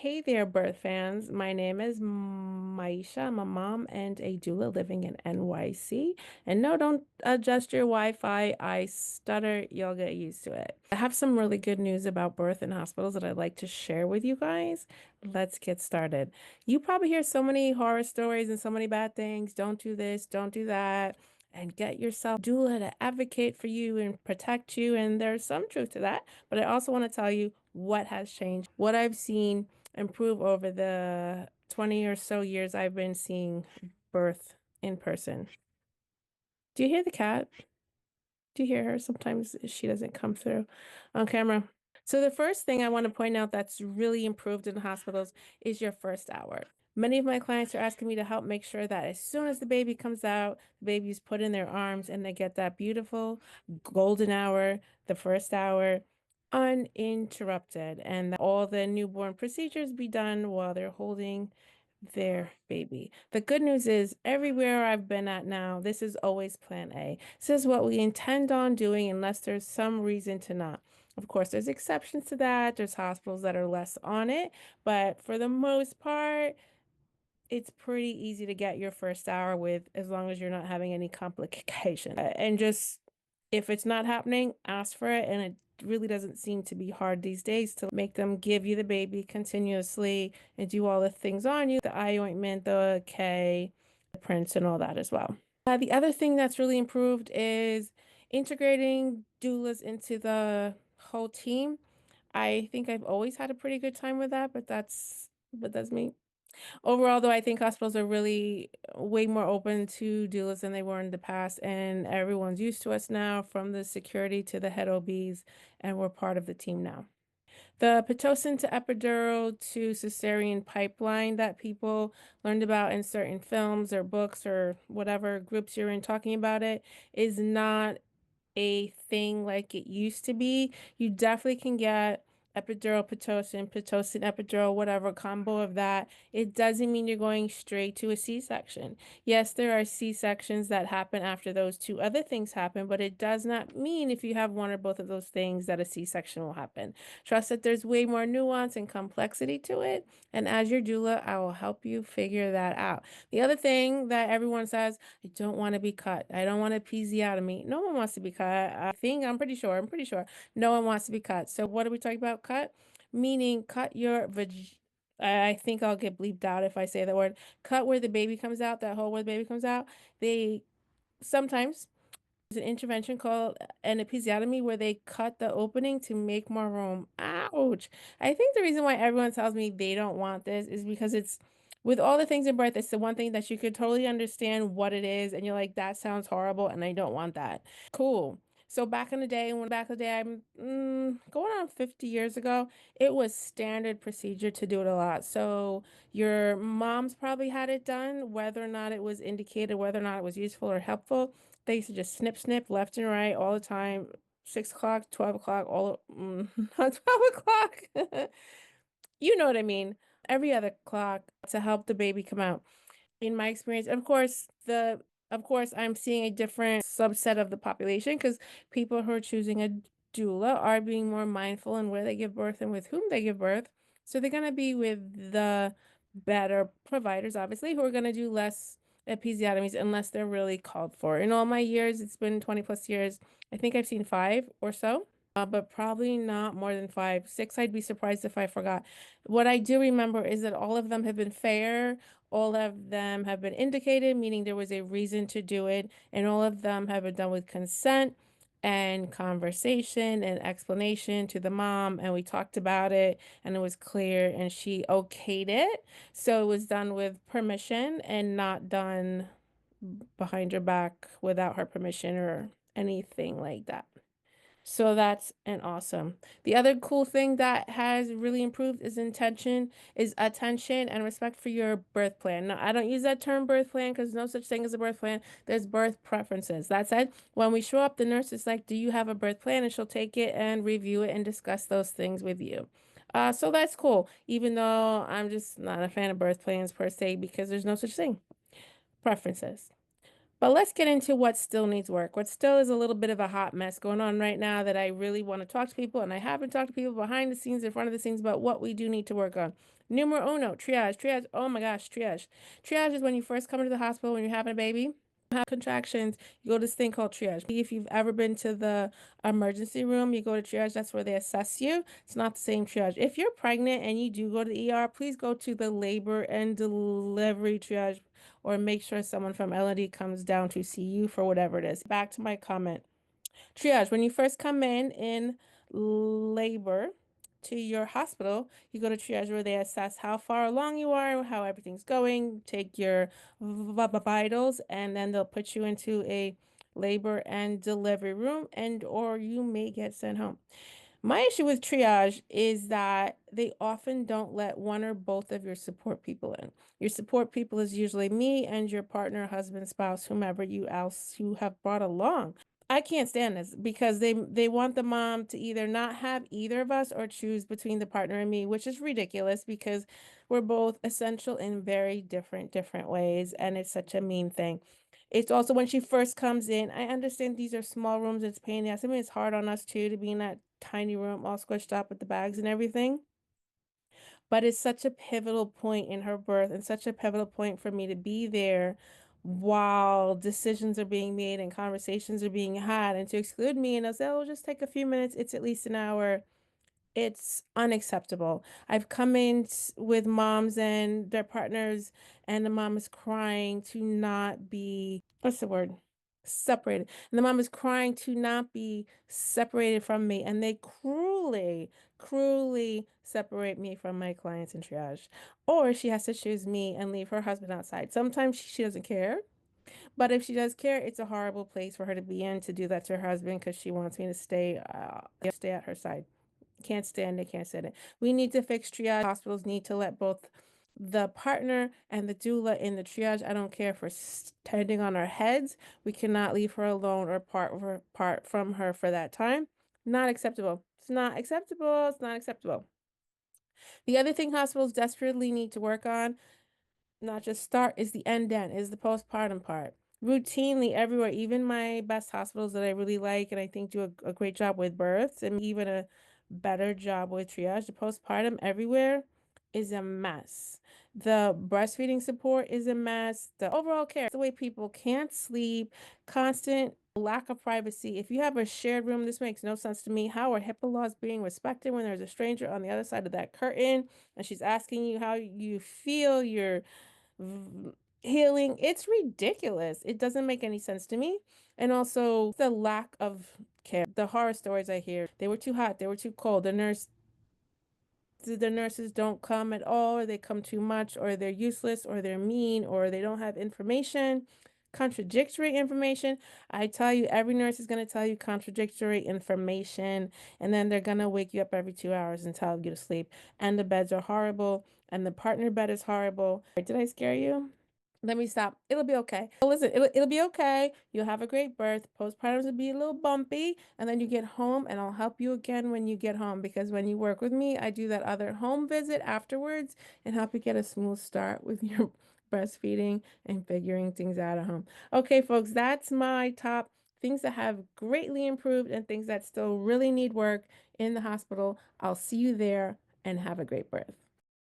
Hey there, birth fans. My name is Maisha. I'm a mom and a doula living in NYC. And no, don't adjust your Wi-Fi. I stutter. You'll get used to it. I have some really good news about birth in hospitals that I'd like to share with you guys. Let's get started. You probably hear so many horror stories and so many bad things. Don't do this, don't do that. And get yourself a doula to advocate for you and protect you. And there's some truth to that. But I also want to tell you what has changed, what I've seen improve over the 20 or so years I've been seeing birth in person. Do you hear the cat? Do you hear her? Sometimes she doesn't come through on camera. So the first thing I want to point out that's really improved in hospitals is your first hour. Many of my clients are asking me to help make sure that as soon as the baby comes out, the baby's put in their arms and they get that beautiful golden hour, the first hour, uninterrupted, and that all the newborn procedures be done while they're holding their baby. The good news is everywhere I've been at now, this is always plan A. This is what we intend on doing unless there's some reason to not. Of course, there's exceptions to that. There's hospitals that are less on it, but for the most part, it's pretty easy to get your first hour with as long as you're not having any complications. And just if it's not happening, ask for it. And it really doesn't seem to be hard these days to make them give you the baby continuously and do all the things on you, the eye ointment, the K, the prints, and all that as well. The other thing that's really improved is integrating doulas into the whole team. I think I've always had a pretty good time with that, but that's me. Overall, though, I think hospitals are really way more open to doulas than they were in the past, and everyone's used to us now, from the security to the head OBs, and we're part of the team now. The Pitocin to epidural to cesarean pipeline that people learned about in certain films or books or whatever groups you're in talking about it is not a thing like it used to be. You definitely can get epidural, pitocin, pitocin, epidural, whatever combo of that. It doesn't mean you're going straight to a C-section. Yes, there are C-sections that happen after those two other things happen, but it does not mean if you have one or both of those things that a C-section will happen. Trust that there's way more nuance and complexity to it. And as your doula, I will help you figure that out. The other thing that everyone says, I don't want to be cut. I don't want episiotomy. No one wants to be cut. I'm pretty sure no one wants to be cut. So what are we talking about? Cut? Meaning cut your I think I'll get bleeped out if I say that word. Cut where the baby comes out, that hole where the baby comes out. They sometimes an intervention called an episiotomy where they cut the opening to make more room. Ouch. I think the reason why everyone tells me they don't want this is because it's with all the things in birth, it's the one thing that you could totally understand what it is, and you're like, that sounds horrible, and I don't want that. Cool. So back in the day, I'm going on 50 years ago, it was standard procedure to do it a lot. So your mom's probably had it done, whether or not it was indicated, whether or not it was useful or helpful. They used to just snip, snip left and right all the time. 6 o'clock, 12 o'clock, not 12 o'clock. You know what I mean. Every other clock to help the baby come out. In my experience, of course, I'm seeing a different subset of the population because people who are choosing a doula are being more mindful in where they give birth and with whom they give birth. So they're gonna be with the better providers, obviously, who are gonna do less episiotomies unless they're really called for. In all my years, it's been 20 plus years. I think I've seen five or so. But probably not more than five. Six, I'd be surprised if I forgot. What I do remember is that all of them have been fair, all of them have been indicated, meaning there was a reason to do it, and all of them have been done with consent and conversation and explanation to the mom, and we talked about it, and it was clear, and she okayed it. So it was done with permission and not done behind her back without her permission or anything like that. So that's an awesome. The other cool thing that has really improved is attention and respect for your birth plan. Now, I don't use that term birth plan because no such thing as a birth plan. There's birth preferences. That said, when we show up, the nurse is like, do you have a birth plan? And she'll take it and review it and discuss those things with you. So that's cool, even though I'm just not a fan of birth plans per se because there's no such thing. Preferences. But let's get into what still needs work. What still is a little bit of a hot mess going on right now that I really want to talk to people, and I haven't talked to people behind the scenes, in front of the scenes, about what we do need to work on. Numero uno, triage. Triage. Oh my gosh, triage. Triage is when you first come into the hospital when you're having a baby, have contractions, you go to this thing called triage. If you've ever been to the emergency room, you go to triage, that's where they assess you. It's not the same triage. If you're pregnant and you do go to the ER, please go to the labor and delivery triage or make sure someone from L&D comes down to see you for whatever it is. Back to my comment. Triage, when you first come in labor to your hospital, you go to triage where they assess how far along you are, how everything's going, take your vitals, and then they'll put you into a labor and delivery room and or you may get sent home. My issue with triage is that they often don't let one or both of your support people in. Your support people is usually me and your partner, husband, spouse, whomever you else you have brought along. I can't stand this because they want the mom to either not have either of us or choose between the partner and me, which is ridiculous because we're both essential in very different ways, and it's such a mean thing. It's also when she first comes in, I understand these are small rooms, it's pain in the ass. I mean, it's hard on us too to be in that tiny room all squished up with the bags and everything. But it's such a pivotal point in her birth and such a pivotal point for me to be there while decisions are being made and conversations are being had and to exclude me and I'll say, oh, just take a few minutes. It's at least an hour. It's unacceptable. I've come in with moms and their partners, and the mom is crying to not be, what's the word? Separated. And the mom is crying to not be separated from me, and they cruelly separate me from my clients in triage. Or she has to choose me and leave her husband outside. Sometimes she doesn't care, but if she does care, it's a horrible place for her to be in to do that to her husband because she wants me to stay at her side. Can't stand it, can't stand it. We need to fix triage. Hospitals need to let both the partner and the doula in the triage. I don't care if we're standing on our heads. We cannot leave her alone or part from her for that time. Not acceptable. It's not acceptable. It's not acceptable. The other thing hospitals desperately need to work on, not just start, is the end, is the postpartum part. Routinely everywhere, even my best hospitals that I really like and I think do a great job with births and even a better job with triage, the postpartum everywhere is a mess. The breastfeeding support is a mess. The overall care, the way people can't sleep, constant lack of privacy. If you have a shared room, this makes no sense to me. How are HIPAA laws being respected when there's a stranger on the other side of that curtain and she's asking you how you feel, your healing? It's ridiculous. It doesn't make any sense to me. And also the lack of care. The horror stories I hear, they were too hot, they were too cold. The nurses don't come at all, or they come too much, or they're useless, or they're mean, or they don't have information, contradictory information. I tell you, every nurse is going to tell you contradictory information, and then they're going to wake you up every 2 hours and tell you to sleep. And the beds are horrible, and the partner bed is horrible. Did I scare you? Let me stop. It'll be okay. Listen, it'll be okay. You'll have a great birth. Postpartums will be a little bumpy, and then you get home, and I'll help you again when you get home because when you work with me, I do that other home visit afterwards and help you get a smooth start with your breastfeeding and figuring things out at home. Okay, folks, that's my top things that have greatly improved and things that still really need work in the hospital. I'll see you there and have a great birth.